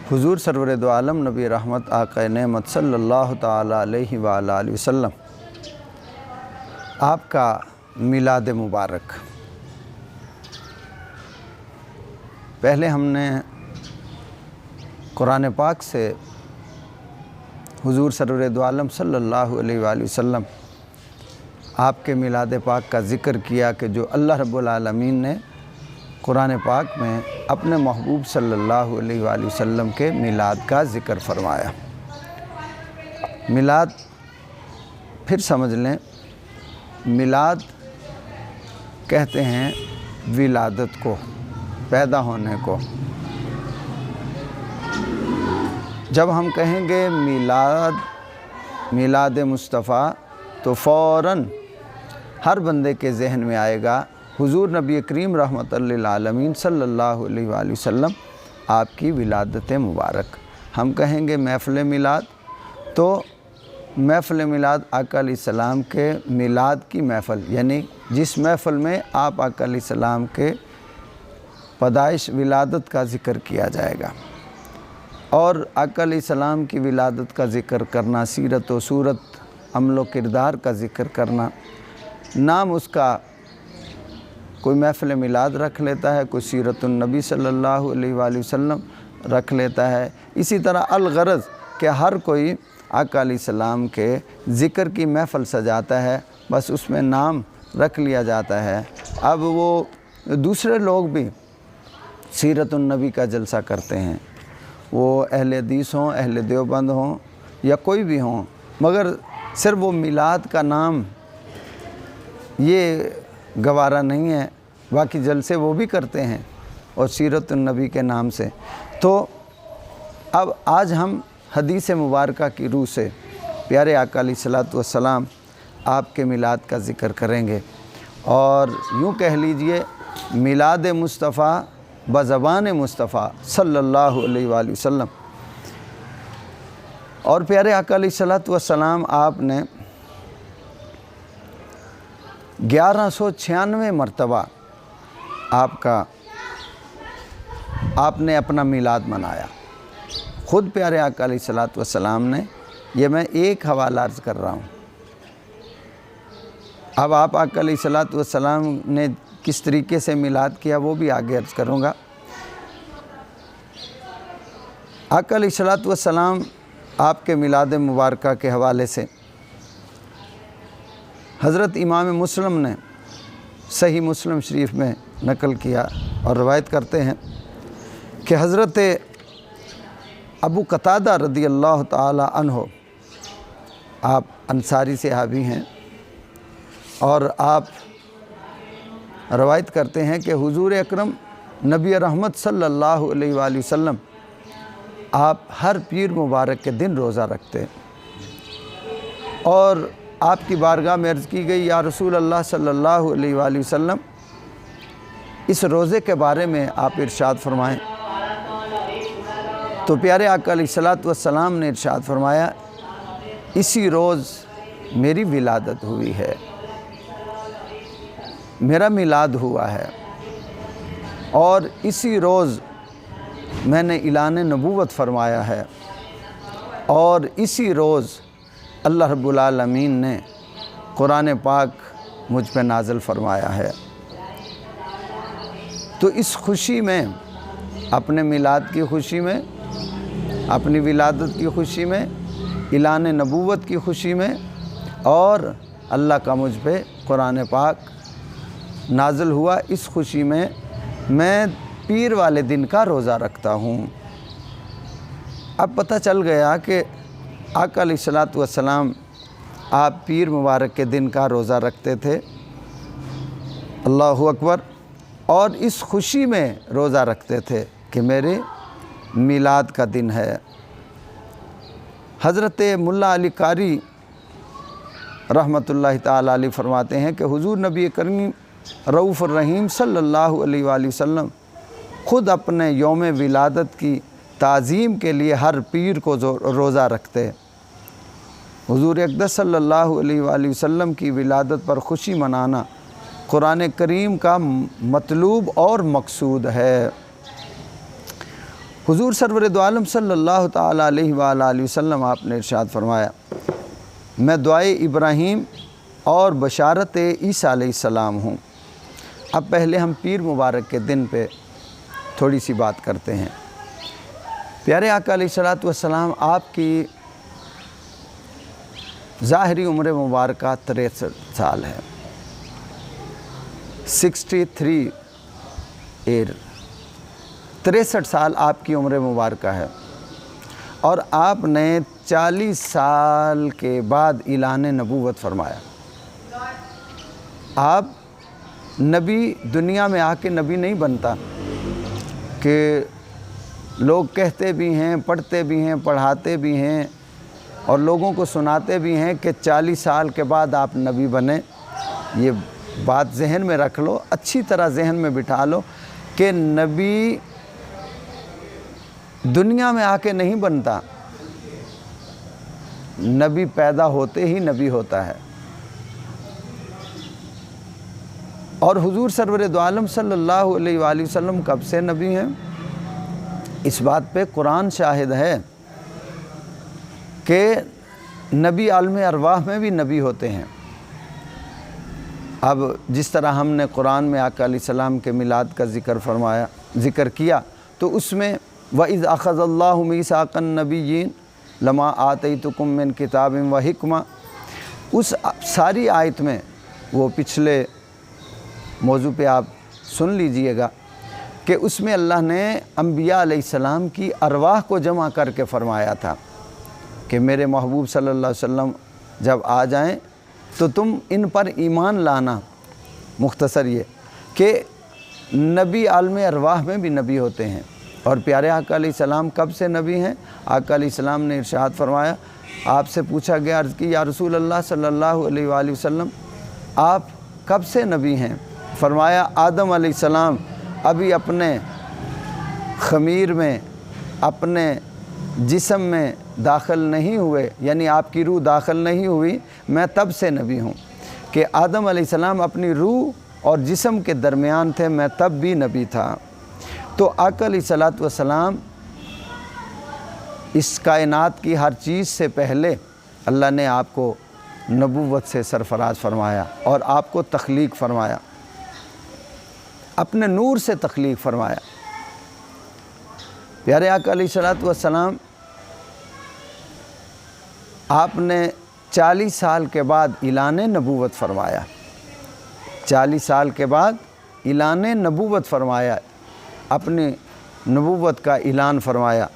हुजूर server दो आलम नबी रहमत आक़ा नेमत सल्लल्लाहु ताला अलैहि व आलिहि वसल्लम आपका मिलाद मुबारक। पहले हमने कुरान पाक से हुजूर सरवर दो आलम सल्लल्लाहु अलैहि व आलिहि वसल्लम आपके मिलाद पाक का ज़िक्र किया कि जो अल्लाह रब्बुल आलमीन ने कुरान पाक में अपने महबूब सल्लल्लाहु अलैहि व आलिहि वसल्लम के मिलाद का ज़िक्र फरमाया। मिलाद फिर समझ लें, मिलाद कहते हैं विलादत को, पैदा होने को। जब हम कहेंगे मिलाद मुस्तफ़ा तो फ़ौरन हर बंदे के जहन में आएगा हुजूर नबी करीम रहमतुल लिल आलमीन सल्लल्लाहु अलैहि वसल्लम आपकी विलादत मुबारक। हम कहेंगे महफ़िल मिलाद तो महफ़िल मिलाद आका अलैहिस्सलाम के मिलाद की महफ़िल, यानी जिस महफ़िल में आप आका अलैहिस्सलाम के पैदाइश विलादत का ज़िक्र किया जाएगा। और आका अलैहिस्सलाम की विलादत का ज़िक्र करना, सीरत व सूरत अमल व किरदार का ज़िक्र करना, नाम उसका कोई महफ़िल मिलाद रख लेता है, कोई सीरतुन नबी सल्लल्लाहु अलैहि वसल्लम रख लेता है। इसी तरह अलगरज़ कि हर कोई आका अलैहिस्सलाम के ज़िक्र की महफ़िल सजाता है, बस उसमें नाम रख लिया जाता है। अब वो दूसरे लोग भी सीरतुन नबी का जलसा करते हैं, वो अहले हदीस हों, अहले देवबंद हों या कोई भी हों, मगर सिर्फ वो मिलाद का नाम ये गवारा नहीं है, बाकी जलसे वो भी करते हैं और सीरतुन नबी के नाम से। तो अब आज हम हदीस मुबारका की रूह से प्यारे आका अलैहिस्सलातु वस्सलाम आपके मिलाद का ज़िक्र करेंगे। और यूँ कह लीजिए मिलाद मुस्तफ़ा बज़बान मुस्तफ़ा सल्लल्लाहु अलैहि वसल्लम। और प्यारे आका अलैहिस्सलातु वस्सलाम आपने 1196 मरतबा आपने अपना मिलाद मनाया। ख़ुद प्यारे आका अलैहिस्सलातु वस्सलाम ने, ये मैं एक हवाला अर्ज़ कर रहा हूँ। अब आप आका अलैहिस्सलातु वस्सलाम ने किस तरीके से मिलाद किया वो भी आगे अर्ज़ करूँगा। आका अलैहिस्सलातु वस्सलाम आपके मिलाद मुबारका के हवाले से हज़रत इमाम मुस्लिम ने सही मुस्लिम शरीफ में नकल किया और रवायत करते हैं कि हज़रत अबू कतादा रदी अल्लाह ताला अन्हो, आप अंसारी सहाबी हैं, और आप रवायत करते हैं कि हुजूर अकरम नबी रहमत सल्लल्लाहु अलैहि वसल्लम आप हर पीर मुबारक के दिन रोज़ा रखते। और आपकी बारगाह में अर्ज़ की गई, या रसूल अल्लाह सल्लल्लाहु अलैहि वसल्लम इस रोज़े के बारे में आप इरशाद फरमाएँ। तो प्यारे आका अलैहिस्सलातु वस्सलाम ने इरशाद फरमाया, इसी रोज़ मेरी विलादत हुई है, मेरा मिलाद हुआ है, और इसी रोज़ मैंने इलान नबूवत फरमाया है, और इसी रोज़ अल्लाह रब्बुल आलमीन ने कुरान पाक मुझ पे नाज़िल फरमाया है। तो इस खुशी में, अपने मिलाद की खुशी में, अपनी विलादत की खुशी में, इलान नबूवत की खुशी में, और अल्लाह का मुझ पे कुरान पाक नाज़िल हुआ, इस खुशी में मैं पीर वाले दिन का रोज़ा रखता हूँ। अब पता चल गया कि आका अलैहिस्सलातु वस्सलाम आप पीर मुबारक के दिन का रोज़ा रखते थे। अल्लाहु अकबर। और इस खुशी में रोज़ा रखते थे कि मेरे मिलाद का दिन है। हज़रत मुल्ला अली कारी रहमतुल्लाहि ताला अलैह फरमाते हैं कि हुजूर नबी करीम रऊफ़ रहीम सल्लल्लाहु अलैहि वसल्लम ख़ुद अपने यौम विलादत की ताज़ीम के लिए हर पीर को रोज़ा रखते। हुजूर अक़दस सल्लल्लाहु अलैहि वसल्लम की विलादत पर खुशी मनाना कुरान करीम का मतलूब और मकसूद है। हुजूर सरवर दो आलम सल्लल्लाहु ताला अलैहि वालैहि वसल्लम आपने इरशाद फरमाया, मैं दुआए इब्राहीम और बशारत ईसा अलैहिस्सलाम हूँ। अब पहले हम पीर मुबारक के दिन पे थोड़ी सी बात करते हैं। प्यारे आका अलैहिस्सलातु वस्सलाम आपकी ज़ाहिरी उम्र मुबारक 63 साल है, 63 ईयर, 63 साल आपकी उम्र मुबारक है। और आपने 40 साल के बाद ऐलान नबूवत फरमाया। आप नबी दुनिया में आके नबी नहीं बनता कि लोग कहते भी हैं, पढ़ते भी हैं, पढ़ाते भी हैं और लोगों को सुनाते भी हैं कि 40 साल के बाद आप नबी बने। ये बात जहन में रख लो, अच्छी तरह जहन में बिठा लो कि नबी दुनिया में आके नहीं बनता, नबी पैदा होते ही नबी होता है। और हुजूर सरवर दो आलम सल्लल्लाहु अलैहि वसल्लम कब से नबी हैं? इस बात पे कुरान शाहिद है कि नबी आलम अरवाह में भी नबी होते हैं। अब जिस तरह हमने कुरान में आका अलैहिस्सलाम के मिलाद का ज़िक्र किया, तो उसमें वइज़ अख़ज़ल्लाहु मीसाक़न नबिय्यीन लमा आतैतुकुम मिन किताबिन व हिक्मा, उस सारी आयत में, वो पिछले मौजू पे आप सुन लीजिएगा कि उसमें अल्लाह ने अंबिया अलैहिस्सलाम की अरवाह को जमा करके फ़रमाया था कि मेरे महबूब सल्लल्लाहु अलैहि वसल्लम जब आ जाएं तो तुम इन पर ईमान लाना। मुख्तसर ये कि नबी आलम अरवाह में भी नबी होते हैं। और प्यारे आका अलैहिस्सलाम कब से नबी हैं? आका अलैहिस्सलाम ने इरशाद फरमाया, आपसे पूछा गया, अर्ज़ की, या रसूल अल्लाह सल्लल्लाहु अलैहि वसल्लम आप कब से नबी हैं? फरमाया, आदम अलैहिस्सलाम अभी अपने ख़मीर में, अपने जिस्म में दाखिल नहीं हुए, यानी आपकी रूह दाखिल नहीं हुई, मैं तब से नबी हूँ। कि आदम अलैहिस्सलाम अपनी रूह और जिस्म के दरमियान थे, मैं तब भी नबी था। तो आका अलैहिस्सलातु वस्सलाम इस कायनात की हर चीज़ से पहले अल्लाह ने आपको नबूवत से सरफराज फरमाया और आपको तख्लीक फरमाया, अपने नूर से तख्लीक फरमाया। प्यारे आका अलैहिस्सलातु वस्सलाम आपने 40 साल के बाद ऐलान नबूवत फरमाया। 40 साल के बाद ऐलान नबूवत फरमाया, अपनी नबूवत का ऐलान फरमाया।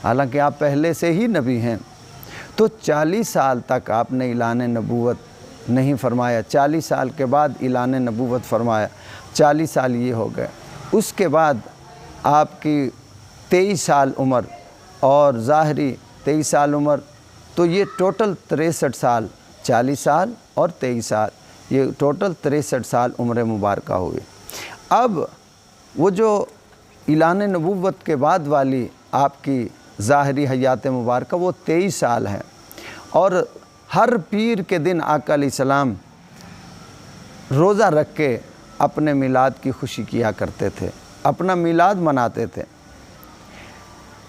हालांकि आप पहले से ही नबी हैं, तो 40 साल तक आपने ऐलान नबूवत नहीं फरमाया। 40 साल के बाद ऐलान नबूवत फरमाया। 40 साल ये हो गए। उसके बाद आपकी 23 साल उम्र और ज़ाहरी 23 साल उम्र, तो ये टोटल 63 साल, 40 साल और 23 साल, ये टोटल 63 साल उम्र मुबारक हुई। अब वो जो ऐलान नबूवत के बाद वाली आपकी ज़ाहरी हयात मुबारक, वो 23 साल है। और हर पीर के दिन आका अलैहिस्सलाम रोज़ा रख के अपने मिलाद की खुशी किया करते थे, अपना मिलाद मनाते थे।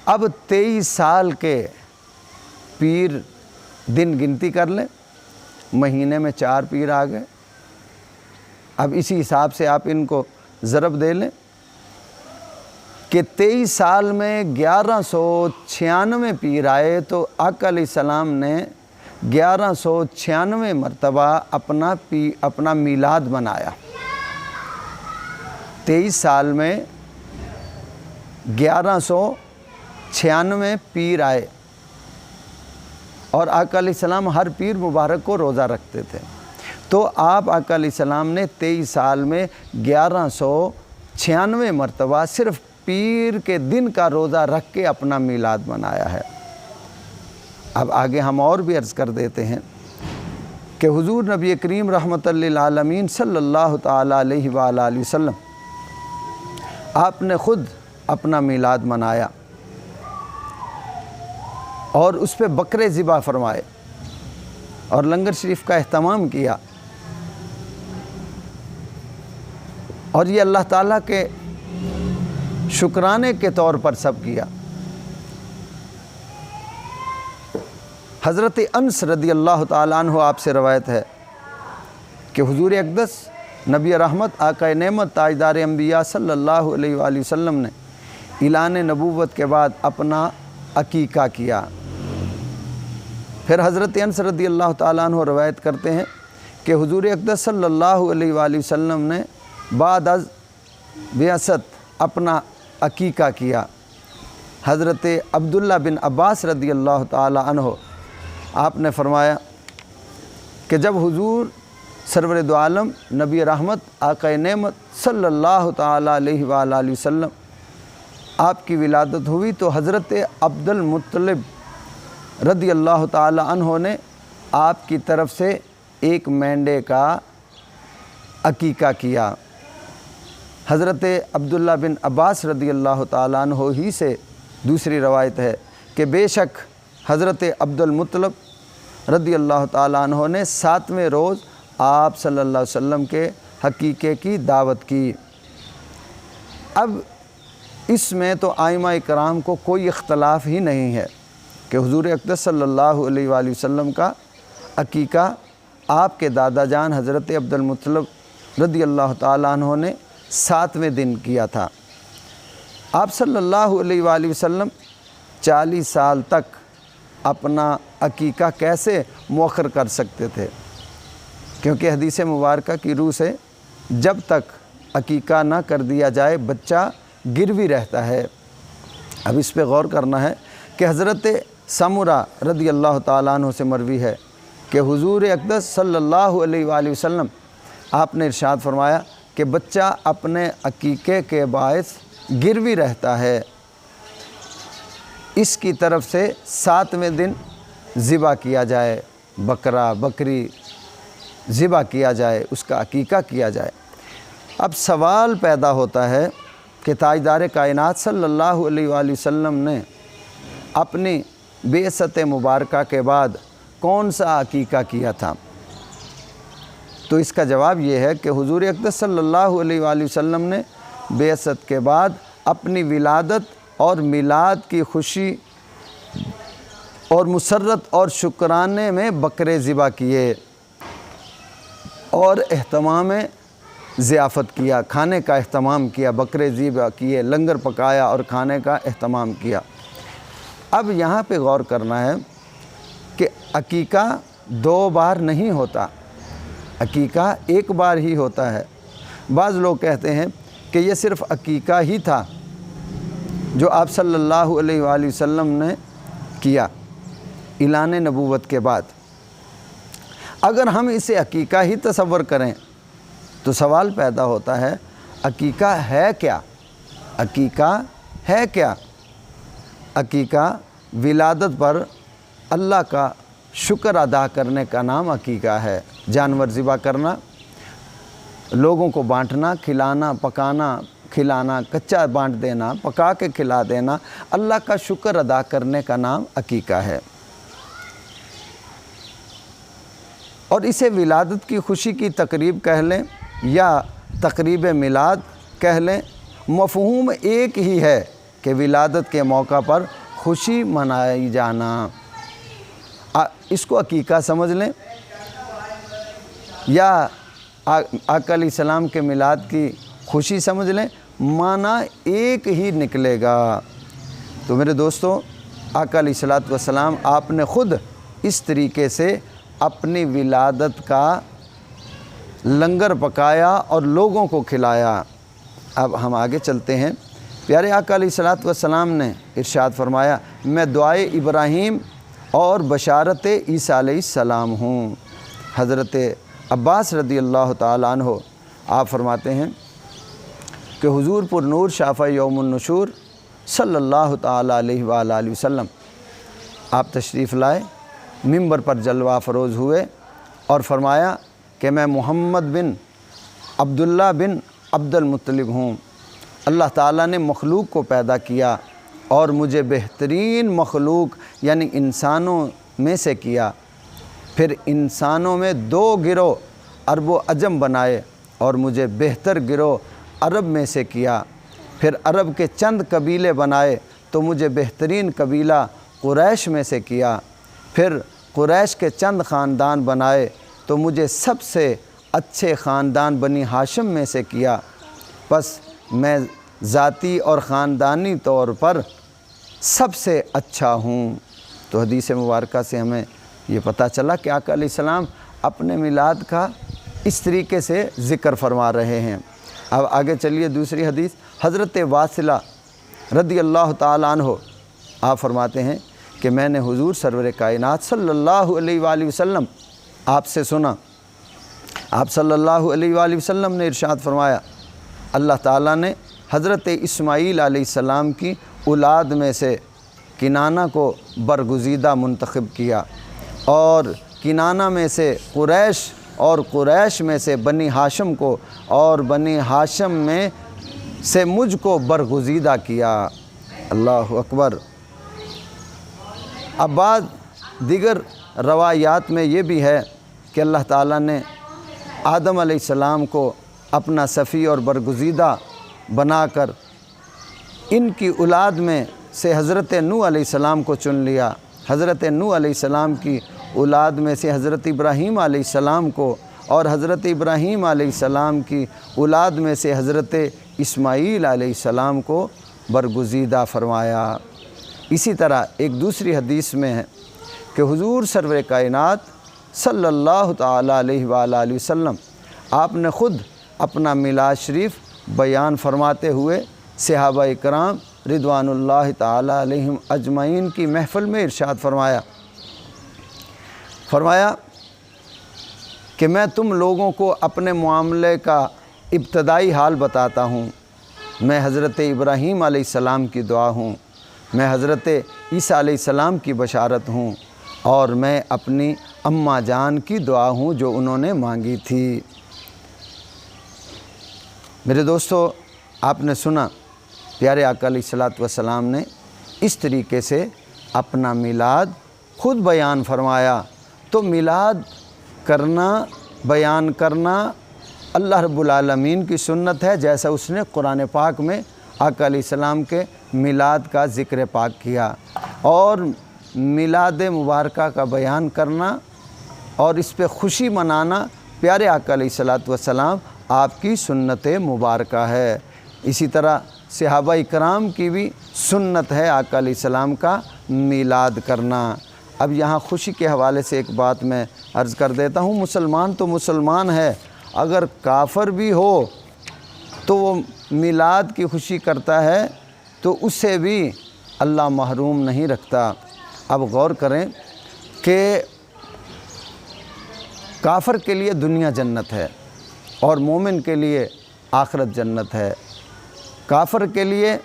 अब 23 साल के पीर दिन गिनती कर लें, महीने में 4 पीर आ गए। अब इसी हिसाब से आप इनको ज़रब दे लें कि 23 साल में 1196 पीर आए, तो आका अलैहिस्सलाम ने 1196 मरतबा अपना मिलाद मनाया। 23 साल में 1196 पीर आए और आका अलैहिस्सलाम हर पीर मुबारक को रोज़ा रखते थे। तो आप आका अलैहिस्सलाम ने 23 साल में 1196 मरतबा सिर्फ़ पीर के दिन का रोज़ा रख के अपना मिलाद मनाया है। अब आगे हम और भी अर्ज़ कर देते हैं कि हुज़ूर नबी करीम रहमतुल लिल आलमीन सल्लल्लाहु ताला अलैहि वसल्लम आपने ख़ुद अपना मिलाद मनाया और उस पर बकरे ज़िबा फरमाए और लंगर शरीफ का एहतमाम किया। और ये अल्लाह ताला के शुक्राने के तौर पर सब किया। हज़रत अनस रदी अल्लाह ताला अन्हु आपसे रवायत है कि हुजूर अक़दस नबी रहमत आका नेमत ताजदार अंबिया सल्लल्लाहु अलैहि वसल्लम ने इलान नबूवत के बाद अपना अकीका किया। फिर हज़रत अनस रदी अल्लाह ताला अन्हु रवायत करते हैं कि हुजूर अक़दस सल्लल्लाहु अलैहि वसल्लम ने बाद अज़ बिअसत अपना अकीका किया। हज़रत अब्दुल्ला बिन अब्बास रदी अल्लाह ताला अन्हु आपने फरमाया कि जब हुजूर सरवर दो आलम नबी रहमत आका नेमत सल्लल्लाहु ताला अलैहि वसल्लम आपकी विलादत हुई तो हज़रत अब्दुल मुत्तलिब रदी अल्लाह ताला अन्हु ने आपकी तरफ से एक मेंढे का अकीका किया। हज़रत अब्दुल्ला बिन अब्बास रदी अल्लाह ताला अन्हु ही से दूसरी रवायत है कि बेशक हज़रत अब्दुल मुत्तलिब रदी अल्लाह ताला अन्हु ने 7वें रोज़ आप सल्लल्लाहु अलैहि वसल्लम के हकीके की दावत की। अब इसमें तो आइमा इकराम को कोई इख्तलाफ ही नहीं है कि हुजूर अक़दस सल्लल्लाहु अलैहि वसल्लम का अकीका आपके दादा जान हज़रत अब्दुल मुत्तलिब रदी अल्लाह ताला अन्हु ने 7वें दिन किया था। आप सल्लल्लाहु अलैहि वसल्लम 40 साल तक अपना अकीका कैसे मुअख्खर कर सकते थे, क्योंकि हदीस मुबारका की रूह से जब तक अकीका ना कर दिया जाए बच्चा गिरवी रहता है। अब इस पे गौर करना है कि हज़रत समुरा रदी अल्लाह ताला अन्हु से मरवी है कि हुजूर अक़दस सल्लल्लाहु अलैहि वसल्लम आपने इरशाद फरमाया कि बच्चा अपने अकीके के बायस गिरवी रहता है, इसकी तरफ से 7वें दिन ज़िबा किया जाए, बकरा बकरी ज़िबा किया जाए, उसका अकीका किया जाए। अब सवाल पैदा होता है कि ताजदार कायनात सल्लल्लाहु अलैहि वसल्लम ने अपनी बेअसत मुबारका के बाद कौन सा अकीका किया था। तो इसका जवाब ये है कि हुजूर अक़दस सल्लल्लाहु अलैहि वसल्लम ने बेअसत के बाद अपनी विलादत और मिलाद की खुशी और मुसर्रत और शुक्राने में बकरे ज़िबा किए और एहतमाम ज़ियाफ़त किया, खाने का एहतमाम किया, बकरे ज़िबा किए, लंगर पकाया और खाने का एहतमाम किया। अब यहाँ पे गौर करना है कि अकीका 2 बार नहीं होता, अकीका 1 बार ही होता है। बाज़ लोग कहते हैं कि ये सिर्फ़ अकीका ही था जो आप सल्लल्लाहु अलैहि वसल्लम ने किया इलान नबूवत के बाद। अगर हम इसे अकीका ही तसव्वुर करें तो सवाल पैदा होता है, अकीका है क्या? अकीका है क्या? अकीका विलादत पर अल्लाह का शुक्र अदा करने का नाम अकीका है। जानवर ज़िबा करना, लोगों को बांटना, खिलाना, पकाना, खिलाना, कच्चा बांट देना, पका के खिला देना, अल्लाह का शुक्र अदा करने का नाम अकीका है। और इसे विलादत की खुशी की तकरीब कह लें या तकरीब मिलाद कह लें, मफ़हूम एक ही है कि विलादत के मौका पर खुशी मनाई जाना। इसको अकीका समझ लें या आका अलैहिस्सलाम के मिलाद की खुशी समझ लें, माना एक ही निकलेगा। तो मेरे दोस्तों, आका अलैहिस्सलाम आपने ख़ुद इस तरीके से अपनी विलादत का लंगर पकाया और लोगों को खिलाया। अब हम आगे चलते हैं। प्यारे आका अलैहिस्सलाम ने इरशाद फरमाया, मैं दुआए इब्राहीम और बशारत ईसा अलैहिस्सलाम हूँ। हज़रत अब्बास रदी अल्लाह ताला अन्हु आप फरमाते हैं कि हुजूर पुर नूर शाफ़ा यौमुन नुशूर सल्लल्लाहु ताला अलैहि वसल्लम आप तशरीफ़ लाए, मिंबर पर जलवा फ़रोज़ हुए और फरमाया कि मैं मोहम्मद बिन अब्दुल्ला बिन अब्दुल मुत्तलिब हूँ। अल्लाह ताला ने मखलूक को पैदा किया और मुझे बेहतरीन मखलूक यानी इंसानों में से किया। फिर इंसानों में 2 गिरोह अरब व अजम बनाए और मुझे बेहतर गिरोह अरब में से किया। फिर अरब के चंद कबीले बनाए तो मुझे बेहतरीन कबीला कुरैश में से किया। फिर कुरैश के चंद ख़ानदान बनाए तो मुझे सबसे अच्छे ख़ानदान बनी हाशिम में से किया। बस मैं ज़ाती और ख़ानदानी तौर पर सबसे अच्छा हूँ। तो हदीस मुबारक से हमें ये पता चला कि आका अलैहिस्सलाम अपने मिलाद का इस तरीके से ज़िक्र फरमा रहे हैं। अब आगे चलिए दूसरी हदीस। हज़रत वासिला रदी अल्लाह ताला अन्हु आप फरमाते हैं कि मैंने हुज़ूर सरवर कायनात सल्लल्लाहु अलैहि वसल्लम आपसे सुना। आप सल्लल्लाहु अलैहि वसल्लम ने इरशाद फरमाया, अल्लाह ताला ने हज़रत इस्माईल अलैहिस्सलाम की औलाद में से किनाना को बरगुज़ीदा मुंतखब किया और किनाना में से कुरैश और कुरैश में से बनी हाशिम को और बनी हाशिम में से मुझको बरगुज़ीदा किया। अल्लाहु अकबर। अब बाद दिगर रवायात में ये भी है कि अल्लाह ताला ने आदम अलैहिस्सलाम को अपना सफ़ी और बरगुज़ीदा बनाकर इनकी औलाद में से हज़रत नूह अलैहिस्सलाम को चुन लिया। हज़रत नूह अलैहिस्सलाम की औलाद में से हज़रत इब्राहीम अलैहिस्सलाम को और हज़रत इब्राहीम अलैहिस्सलाम की औलाद में से हज़रत इस्माईल अलैहिस्सलाम को बरगुज़ीदा फरमाया। इसी तरह एक दूसरी हदीस में है कि हुज़ूर सरवर कायनात सल्लल्लाहु ताला अलैहि वसल्लम आपने ख़ुद अपना मिलाद शरीफ बयान फरमाते हुए सहाबा इकराम रिदवानुल्लाह ताला अलैहिम अजमईन की महफ़िल में इरशाद फरमाया कि मैं तुम लोगों को अपने मामले का इब्तदाई हाल बताता हूँ। मैं हज़रत इब्राहीम अलैहिस्सलाम की दुआ हूँ, मैं हज़रत ईसा अलैहिस्सलाम की बशारत हूँ और मैं अपनी अम्मा जान की दुआ हूँ जो उन्होंने मांगी थी। मेरे दोस्तों, आपने सुना प्यारे आका अलैहिस्सलातु वस्सलाम ने इस तरीके से अपना मिलाद ख़ुद बयान फरमाया। तो मिलाद करना, बयान करना अल्लाह रब्बुल आलमीन की सुन्नत है, जैसा उसने कुरान पाक में आका अलैहिस्सलाम के मिलाद का ज़िक्र पाक किया। और मिलाद मुबारक का बयान करना और इस पे खुशी मनाना प्यारे आका अलैहिस्सलातु वस्सलाम आपकी सुन्नत मुबारक है। इसी तरह सहाबा इकराम की भी सुन्नत है आका अलैहिस्सलाम का मिलाद करना। अब यहाँ खुशी के हवाले से एक बात मैं अर्ज़ कर देता हूँ। मुसलमान तो मुसलमान है, अगर काफ़िर भी हो तो वो मिलाद की खुशी करता है तो उससे भी अल्लाह महरूम नहीं रखता। अब गौर करें कि काफ़िर के लिए दुनिया जन्नत है और मोमिन के लिए आखिरत जन्नत है। काफ़िर के लिए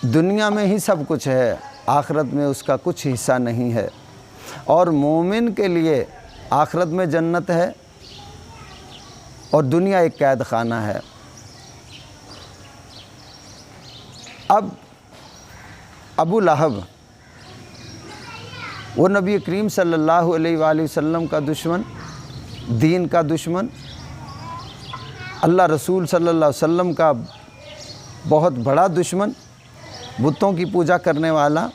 दुनिया में ही सब कुछ है, आखिरत में उसका कुछ हिस्सा नहीं है। और मोमिन के लिए आखिरत में जन्नत है और दुनिया एक कैद खाना है। अब अबू लहब वो नबी करीम सल्लल्लाहु अलैहि वसल्लम का दुश्मन, दीन का दुश्मन, अल्लाह रसूल सल्लल्लाहु अलैहि वसल्लम का बहुत बड़ा दुश्मन, बुतों की पूजा करने वाला।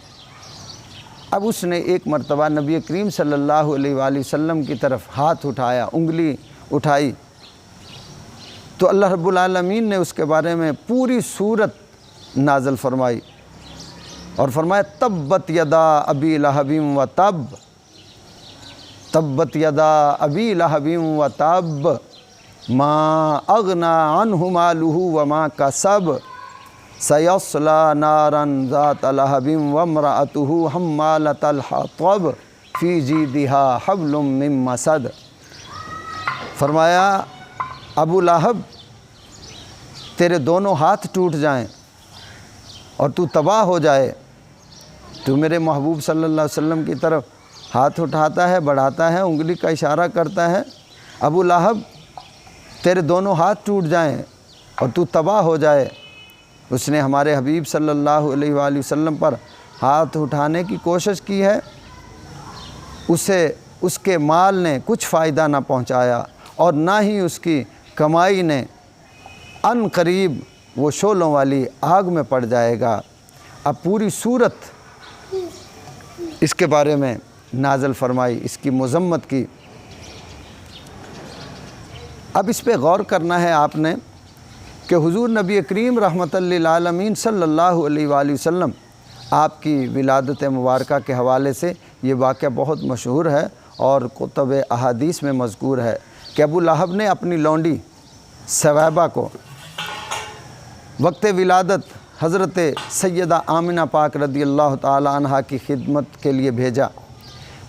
अब उसने एक मर्तबा नबी करीम सल्लल्लाहु अलैहि वसल्लम की तरफ हाथ उठाया, उंगली उठाई, तो अल्लाह रब्बुल आलमीन ने उसके बारे में पूरी सूरत नाज़िल फरमाई और फरमाया तब्बत यदा अबी लहबिम व तब, तब्बत यदा अबी लहबिम व तब, मा अगना अन्हु मालुहु व मा कसब, सयस्ला नारन ज़ात लहबिम व इम्रअतुहु हम्मालतल हतब, फ़ी जीदिहा हब्लुम मिन मसद। फरमाया अबू लहब तेरे दोनों हाथ टूट जाएं और तू तबाह हो जाए। तू मेरे महबूब सल्लल्लाहु अलैहि वसल्लम की तरफ हाथ उठाता है, बढ़ाता है, उंगली का इशारा करता है। अबू लहब तेरे दोनों हाथ टूट जाएं और तू तबाह हो जाए। उसने हमारे हबीब सल्लल्लाहु अलैहि वसल्लम पर हाथ उठाने की कोशिश की है, उसे उसके माल ने कुछ फ़ायदा ना पहुंचाया और ना ही उसकी कमाई ने अन करीब وہ शोलों वाली आग में पड़ जाएगा। अब पूरी सूरत इसके बारे में नाज़िल फरमाई, इसकी मज़म्मत की। अब इस पे गौर करना है आपने कि हुज़ूर नबी करीम रहमतुल लिल आलमीन सल्लल्लाहु अलैहि वसल्लम आपकी विलादत मुबारका के हवाले से ये वाक़या बहुत मशहूर है और कुतुब अहादीस में मज़कूर है कि अबू लहब ने अपनी लौंडी सवैबा को वक्त विलादत हज़रत सैयदा आमिना पाक रदी अल्लाह ताला अन्हा की खिदमत के लिए भेजा।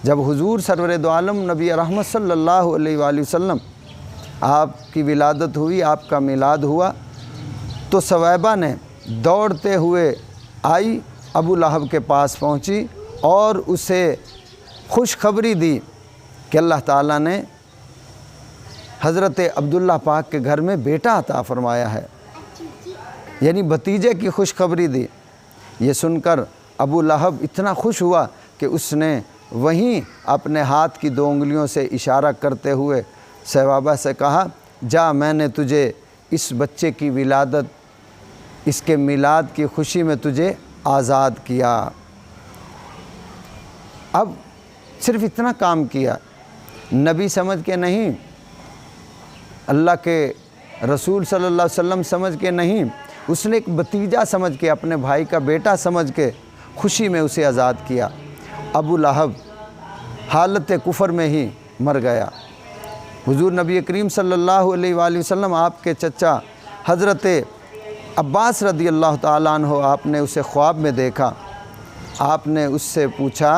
जब हुज़ूर सरवर दो आलम नबी रहमत सल्लल्लाहु अलैहि वसल्लम आपकी विलादत हुई, आपका मिलाद हुआ, तो सवैबा ने दौड़ते हुए आई, अबू लहब के पास पहुंची और उसे खुशखबरी दी कि अल्लाह ताला ने हज़रत अब्दुल्ला पाक के घर में बेटा अता फरमाया है, यानी भतीजे की खुशखबरी दी। ये सुनकर अबू लहब इतना खुश हुआ कि उसने वहीं अपने हाथ की 2 उंगलियों से इशारा करते हुए सवैबा से कहा, जा मैंने तुझे इस बच्चे की विलादत, इसके मिलाद की खुशी में तुझे आज़ाद किया। अब सिर्फ इतना काम किया, नबी समझ के नहीं, अल्लाह के रसूल सल्लल्लाहु अलैहि वसल्लम समझ के नहीं, उसने एक भतीजा समझ के, अपने भाई का बेटा समझ के खुशी में उसे आज़ाद किया। अबू लहब हालत कुफ़र में ही मर गया। हुज़ूर नबी करीम सल्लल्लाहु अलैहि वसल्लम आपके चचा हज़रत अब्बास रदी अल्लाह ताला अन्हु, आपने उसे ख्वाब में देखा। आपने उससे पूछा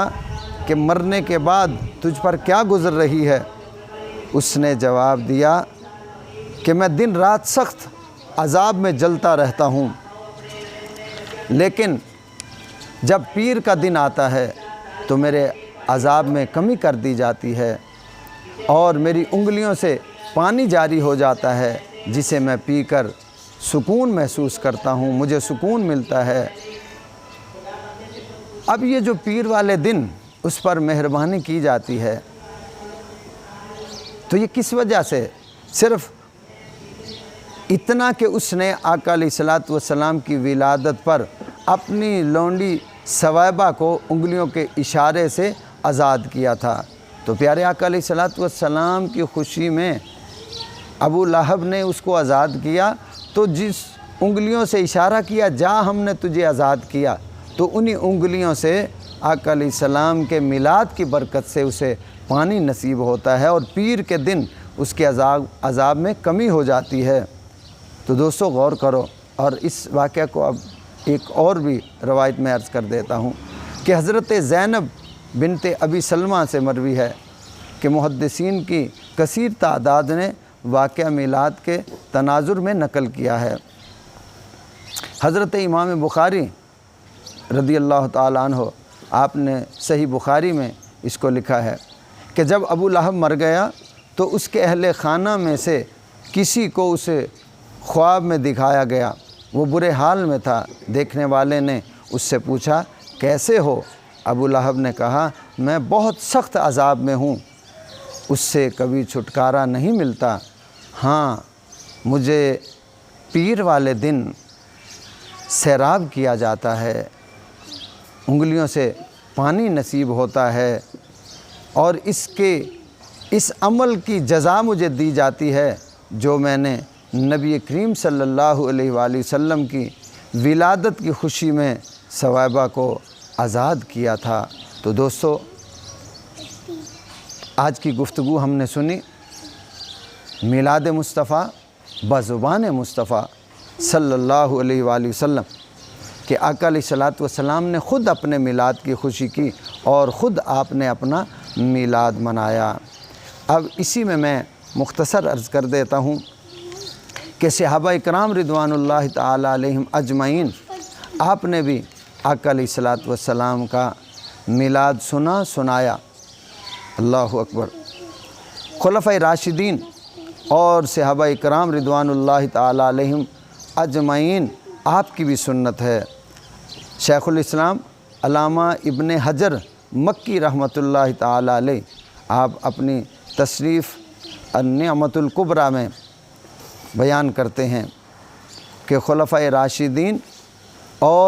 कि मरने के बाद तुझ पर क्या गुज़र रही है? उसने जवाब दिया कि मैं दिन रात सख्त अज़ाब में जलता रहता हूँ, लेकिन जब पीर का दिन आता है तो मेरे अज़ाब में कमी कर दी जाती है और मेरी उंगलियों से पानी जारी हो जाता है, जिसे मैं पीकर सुकून महसूस करता हूँ, मुझे सुकून मिलता है। अब ये जो पीर वाले दिन उस पर मेहरबानी की जाती है, तो ये किस वजह से? सिर्फ़ इतना कि उसने आका अलैहिस्सलातु वस्सलाम की विलादत पर अपनी लौंडी सवैबा को उंगलियों के इशारे से आज़ाद किया था। तो प्यारे आका अलैहिस्सलातु वस्सलाम की खुशी में अबू लहब ने उसको आज़ाद किया, तो जिस उंगलियों से इशारा किया, जा हमने तुझे आज़ाद किया, तो उन्हीं उंगलियों से आका अलैहिस्सलाम के मिलाद की बरकत से उसे पानी नसीब होता है और पीर के दिन उसके अज़ाब में कमी हो जाती है। तो दोस्तों गौर करो, और इस वाक़या को अब एक और भी रवायत में अर्ज़ कर देता हूँ कि हज़रत ज़ैनब बिनते अबी सलमा से मरवी है कि मुहद्दिसीन की कसीर तादाद ने वाक़या मिलाद के तनाजुर में नकल किया है। हज़रत इमाम बुखारी रदी अल्लाह ताला अन्हु, आपने सही बुखारी में इसको लिखा है कि जब अबू लहब मर गया तो उसके अहले खाना में से किसी को उसे ख्वाब में दिखाया गया, वो बुरे हाल में था। देखने वाले ने उससे पूछा, कैसे हो? अबू लहब ने कहा, मैं बहुत सख्त अज़ाब में हूँ, उससे कभी छुटकारा नहीं मिलता। हाँ, मुझे पीर वाले दिन सैराब किया जाता है, उंगलियों से पानी नसीब होता है और इस अमल की जज़ा मुझे दी जाती है जो मैंने नबी करीम सल्लल्लाहु अलैहि वसल्लम की विलादत की खुशी में सवैबा को आज़ाद किया था। तो दोस्तों, आज की गुफ्तगू हमने सुनी मिलाद मुस्तफ़ा बज़ुबान मुस्तफ़ा सल्लल्लाहु अलैहि वसल्लम कि आका अलैहिस्सलातु वस्सलाम ने ख़ुद अपने मिलाद की खुशी की और ख़ुद आपने अपना मिलाद मनाया। अब इसी में मैं मुख्तसर अर्ज़ कर देता हूँ कि सहाबा इकराम रिदवानुल्लाहि ताला अलैहिम अजमईन, आपने भी आका अलैहिस्सलातु वस्सलाम का मिलाद सुना, सुनाया। अल्लाहु अकबर। खुलफ़ाए राशिदीन और सहाबा इकराम रिदवानुल्लाहि ताला अलैहिम अजमईन, आपकी भी सुन्नत है। शेखुल इस्लाम अल्लामा इब्ने हजर मक्की रहमतुल्लाहि ताला अलैह, आप अपनी तशरीफ़ अन्निअमतुल कुबरा में बयान करते हैं کہ خلفائے راشدین اور